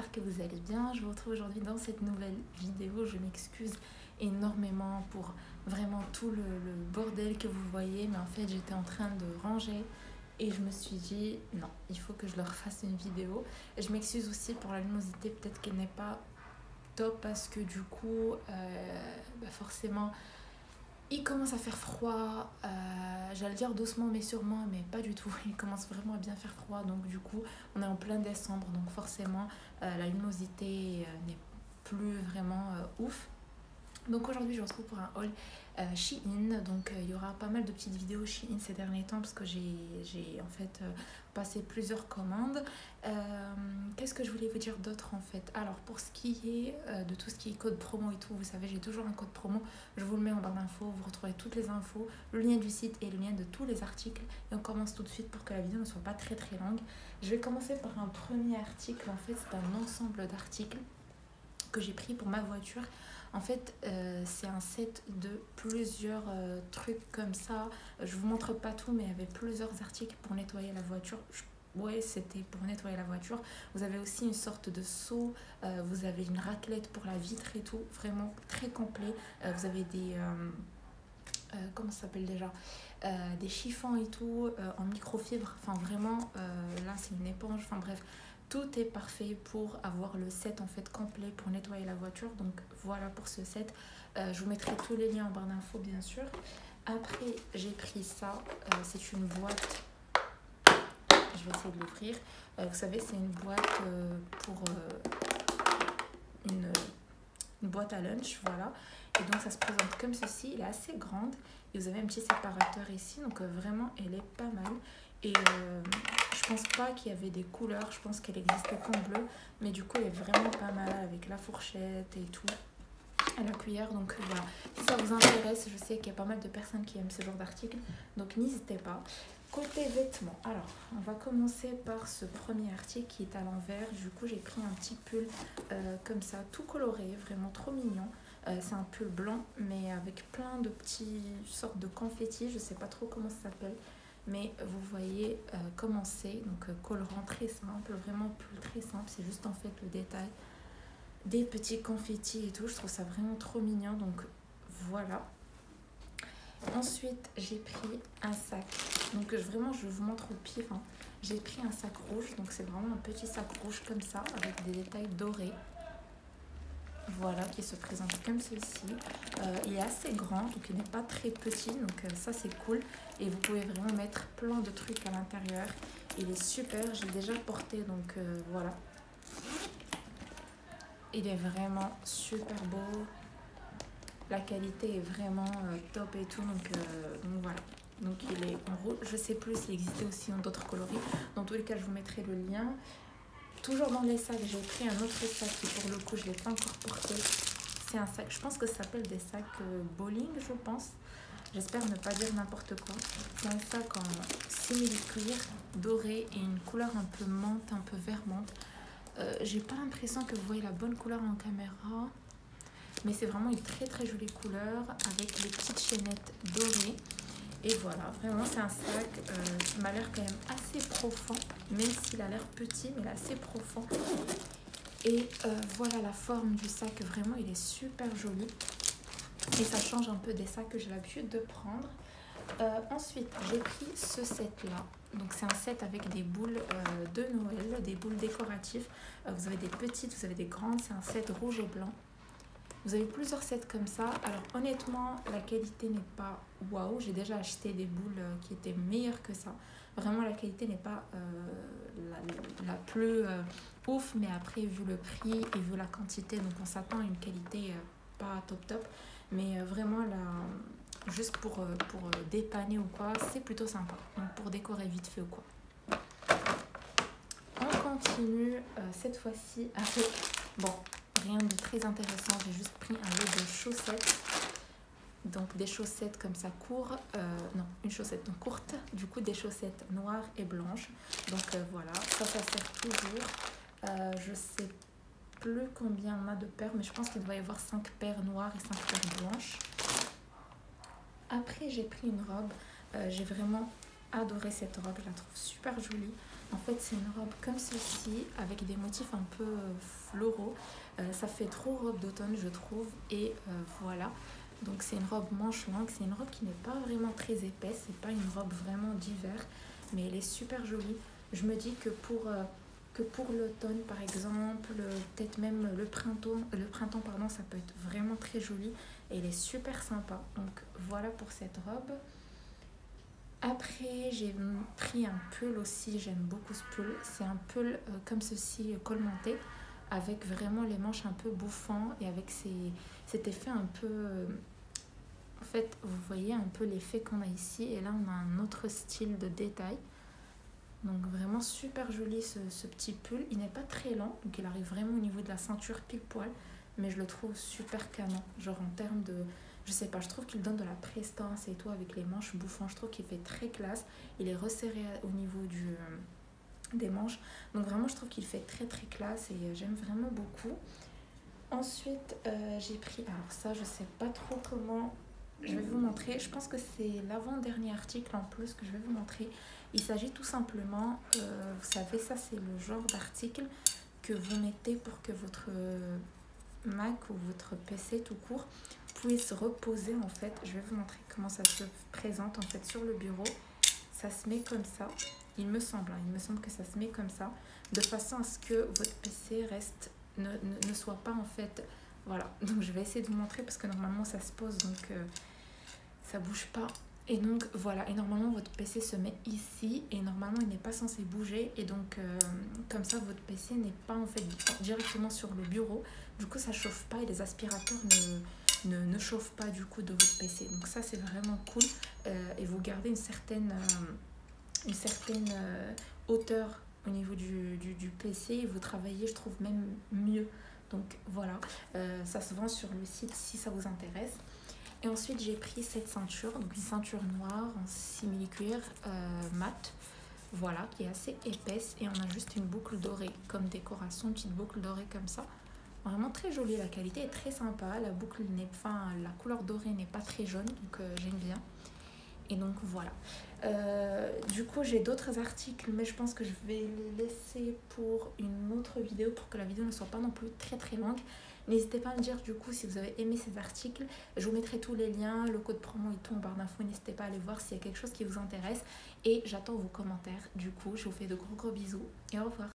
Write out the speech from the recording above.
j'espère que vous allez bien. Je vous retrouve aujourd'hui dans cette nouvelle vidéo. Je m'excuse énormément pour vraiment tout le bordel que vous voyez, mais en fait j'étais en train de ranger et je me suis dit non, il faut que je leur fasse une vidéo. Et je m'excuse aussi pour la luminosité, peut-être qu'elle n'est pas top parce que du coup forcément il commence à faire froid, j'allais dire doucement mais sûrement, mais pas du tout. Il commence vraiment à bien faire froid, donc du coup on est en plein décembre, donc forcément la luminosité n'est plus vraiment ouf. Donc aujourd'hui je vous retrouve pour un haul Shein, donc il y aura pas mal de petites vidéos Shein ces derniers temps parce que j'ai en fait passé plusieurs commandes. Qu'est-ce que je voulais vous dire d'autre en fait? Alors pour ce qui est de tout ce qui est code promo et tout, vous savez j'ai toujours un code promo, je vous le mets en barre d'infos, vous retrouverez toutes les infos, le lien du site et le lien de tous les articles. Et on commence tout de suite pour que la vidéo ne soit pas très longue. Je vais commencer par un premier article, en fait c'est un ensemble d'articles que j'ai pris pour ma voiture. En fait, c'est un set de plusieurs trucs comme ça. Je vous montre pas tout, mais il y avait plusieurs articles pour nettoyer la voiture. Ouais, c'était pour nettoyer la voiture. Vous avez aussi une sorte de seau. Vous avez une raclette pour la vitre et tout. Vraiment très complet. Vous avez des... comment ça s'appelle déjà, des chiffons et tout en microfibre. Enfin, vraiment, là, c'est une éponge. Enfin, bref. Tout est parfait pour avoir le set en fait complet pour nettoyer la voiture. Donc voilà pour ce set. Je vous mettrai tous les liens en barre d'infos bien sûr. Après j'ai pris ça. C'est une boîte. Je vais essayer de l'ouvrir. Vous savez c'est une boîte pour une boîte à lunch. Voilà. Et donc ça se présente comme ceci. Elle est assez grande. Et vous avez un petit séparateur ici. Donc vraiment elle est pas mal. Et je pense pas qu'il y avait des couleurs, je pense qu'elle existait qu'en bleu, mais du coup elle est vraiment pas mal avec la fourchette et tout, et la cuillère. Donc voilà, si ça vous intéresse, je sais qu'il y a pas mal de personnes qui aiment ce genre d'article, donc n'hésitez pas. Côté vêtements, alors on va commencer par ce premier article qui est à l'envers. Du coup j'ai pris un petit pull comme ça, tout coloré, vraiment trop mignon. C'est un pull blanc mais avec plein de petits sortes de confettis, je sais pas trop comment ça s'appelle. Mais vous voyez comment c'est, donc colorant très simple, vraiment plus très simple, c'est juste en fait le détail des petits confettis et tout, je trouve ça vraiment trop mignon, donc voilà. Ensuite j'ai pris un sac, donc vraiment je vous montre au pied, enfin, j'ai pris un sac rouge, donc c'est vraiment un petit sac rouge comme ça, avec des détails dorés. Voilà, qui se présente comme ceci. Il est assez grand, donc il n'est pas très petit, donc ça c'est cool. Et vous pouvez vraiment mettre plein de trucs à l'intérieur. Il est super, j'ai déjà porté, donc voilà. Il est vraiment super beau. La qualité est vraiment top et tout, donc voilà. Donc il est en rouge, je sais plus s'il existait aussi en d'autres coloris. Dans tous les cas, je vous mettrai le lien. Toujours dans les sacs, j'ai pris un autre sac qui pour le coup je ne l'ai pas encore porté. C'est un sac, je pense que ça s'appelle des sacs bowling, je pense. J'espère ne pas dire n'importe quoi. C'est un sac en simili-cuir doré et une couleur un peu menthe, un peu vert menthe. J'ai pas l'impression que vous voyez la bonne couleur en caméra. Mais c'est vraiment une très jolie couleur avec les petites chaînettes dorées. Et voilà, vraiment c'est un sac qui m'a l'air quand même assez profond, même s'il a l'air petit, mais il est assez profond. Et voilà la forme du sac, vraiment il est super joli. Et ça change un peu des sacs que j'ai l'habitude de prendre. Ensuite, j'ai pris ce set-là. Donc c'est un set avec des boules de Noël, des boules décoratives. Vous avez des petites, vous avez des grandes, c'est un set rouge et blanc. Vous avez plusieurs sets comme ça. Alors honnêtement, la qualité n'est pas waouh. J'ai déjà acheté des boules qui étaient meilleures que ça. Vraiment, la qualité n'est pas la plus ouf. Mais après, vu le prix et vu la quantité, donc on s'attend à une qualité pas top. Mais vraiment, là, juste pour dépanner ou quoi, c'est plutôt sympa. Donc pour décorer vite fait ou quoi. On continue cette fois-ci avec... Bon, rien de très intéressant, j'ai juste pris un lot de chaussettes. Donc des chaussettes comme ça courtes, non, une chaussette donc courte, du coup des chaussettes noires et blanches. Donc voilà, ça sert toujours. Je sais plus combien on a de paires, mais je pense qu'il doit y avoir 5 paires noires et 5 paires blanches. Après j'ai pris une robe, j'ai vraiment adoré cette robe, je la trouve super jolie. En fait, c'est une robe comme ceci, avec des motifs un peu floraux. Ça fait trop robe d'automne, je trouve. Et voilà. Donc, c'est une robe manche longue. C'est une robe qui n'est pas vraiment très épaisse. C'est pas une robe vraiment d'hiver. Mais elle est super jolie. Je me dis que pour l'automne, par exemple, peut-être même le printemps, pardon, ça peut être vraiment très joli. Et elle est super sympa. Donc, voilà pour cette robe. Après, j'ai pris un pull aussi, j'aime beaucoup ce pull. C'est un pull comme ceci, collementé, avec vraiment les manches un peu bouffants et avec cet effet un peu... en fait, vous voyez un peu l'effet qu'on a ici. Et là, on a un autre style de détail. Donc vraiment super joli ce petit pull. Il n'est pas très lent, donc il arrive vraiment au niveau de la ceinture pile poil. Mais je le trouve super canon. Genre en termes de... Je sais pas, je trouve qu'il donne de la prestance et tout avec les manches bouffantes. Je trouve qu'il fait très classe. Il est resserré au niveau des manches. Donc vraiment, je trouve qu'il fait très très classe et j'aime vraiment beaucoup. Ensuite, j'ai pris... Alors ça, je sais pas trop comment... Je vais vous montrer. Je pense que c'est l'avant-dernier article en plus que je vais vous montrer. Il s'agit tout simplement... vous savez, ça c'est le genre d'article que vous mettez pour que votre Mac ou votre PC tout court puisse reposer en fait. Je vais vous montrer comment ça se présente en fait sur le bureau. Ça se met comme ça. Il me semble que ça se met comme ça. De façon à ce que votre PC reste... ne soit pas en fait... Voilà, donc je vais essayer de vous montrer parce que normalement ça se pose, donc ça bouge pas. Et donc voilà, et normalement votre PC se met ici et normalement il n'est pas censé bouger. Et donc comme ça votre PC n'est pas en fait directement sur le bureau. Du coup ça chauffe pas et les aspirateurs ne chauffent pas du coup de votre PC. Donc ça c'est vraiment cool. Et vous gardez une certaine hauteur au niveau du PC et vous travaillez, je trouve, même mieux. Donc voilà, ça se vend sur le site si ça vous intéresse. Et ensuite j'ai pris cette ceinture, donc une ceinture noire en simili-cuir mat, voilà, qui est assez épaisse et on a juste une boucle dorée comme décoration, une petite boucle dorée comme ça. Vraiment très jolie, la qualité est très sympa, la boucle n'est, enfin la couleur dorée n'est pas très jaune, donc j'aime bien. Et donc voilà. Du coup, j'ai d'autres articles, mais je pense que je vais les laisser pour une autre vidéo pour que la vidéo ne soit pas non plus très très longue. N'hésitez pas à me dire du coup si vous avez aimé ces articles. Je vous mettrai tous les liens, le code promo et tout en barre d'infos. N'hésitez pas à aller voir s'il y a quelque chose qui vous intéresse. Et j'attends vos commentaires. Du coup, je vous fais de gros bisous et au revoir.